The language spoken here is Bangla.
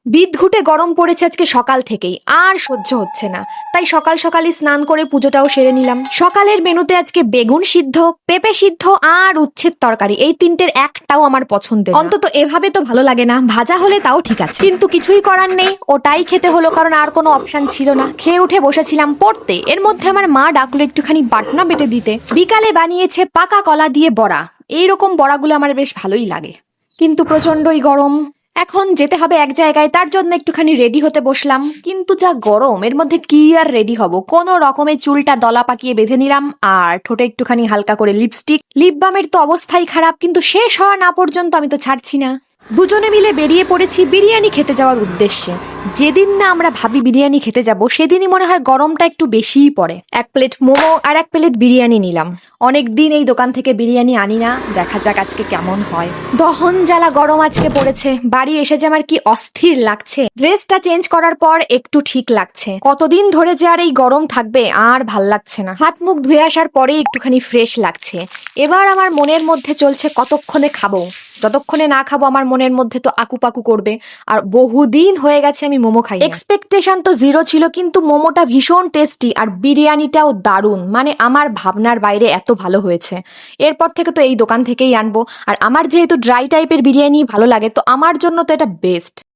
বিদঘুটে গরম পড়েছে আজকে সকাল থেকেই, আর সহ্য হচ্ছে না। তাই সকাল সকালই স্নান করে পুজোটাও সেরে নিলাম। সকালের মেনুতে আজকে বেগুন সিদ্ধ, পেঁপে সিদ্ধ আর উচ্ছের তরকারি, এই তিনটের একটাও আমার পছন্দের না। অন্তত এভাবে তো ভালো লাগে না, ভাজা হলে তাও ঠিক আছে, কিন্তু কিছুই করার নেই, ওটাই খেতে হলো, কারণ আর কোনো অপশন ছিল না। খেয়ে উঠে বসেছিলাম পড়তে, এর মধ্যে আমার মা ডাকলো একটুখানি বাটনা বেটে দিতে। বিকালে বানিয়েছে পাকা কলা দিয়ে বড়া। এইরকম বড়াগুলো আমার বেশ ভালোই লাগে, কিন্তু প্রচন্ডই গরম। এখন যেতে হবে এক জায়গায়, তার জন্য একটুখানি রেডি হতে বসলাম, কিন্তু যা গরম, এর মধ্যে কি আর রেডি হব। কোনো রকমে চুলটা দলা পাকিয়ে বেঁধে নিলাম, আর ঠোঁটে একটুখানি হালকা করে লিপস্টিক। লিপ বামের তো অবস্থাই খারাপ, কিন্তু শেষ হওয়া না পর্যন্ত আমি তো ছাড়ছি না। দুজনে মিলে বেরিয়ে পড়েছি বিরিয়ানি খেতে যাওয়ার উদ্দেশ্যে। যেদিন না আমরা ভাবি বিরিয়ানি খেতে যাব, সেদিনই মনে হয় গরমটা একটু বেশিই পড়ে। এক প্লেট মোমো আর এক প্লেট বিরিয়ানি নিলাম। অনেকদিন এই দোকান থেকে বিরিয়ানি আনি না, দেখা যাক আজকে কেমন হয়। দহন জ্বালা গরম আজকে পড়েছে, বাড়ি এসে যে আমার কি অস্থির লাগছে। ড্রেসটা চেঞ্জ করার পর একটু ঠিক লাগছে, কতদিন ধরে যে আর এই গরম থাকবে আর ভাল লাগছে না। হাত মুখ ধুয়ে আসার পরে একটুখানি ফ্রেশ লাগছে। এবার আমার মনের মধ্যে চলছে কতক্ষণে খাবো। যতক্ষণে না খাবো আমার মনের মধ্যে তো আকুপাকু করবে। আর বহুদিন হয়ে গেছে আমি মোমো খাই। এক্সপেকটেশন তো জিরো ছিল, কিন্তু মোমোটা ভীষণ টেস্টি আর বিরিয়ানিটাও দারুণ, মানে আমার ভাবনার বাইরে এত ভালো হয়েছে। এরপর থেকে তো এই দোকান থেকেই আনবো। আর আমার যেহেতু ড্রাই টাইপের বিরিয়ানি ভালো লাগে, তো আমার জন্য তো এটা বেস্ট।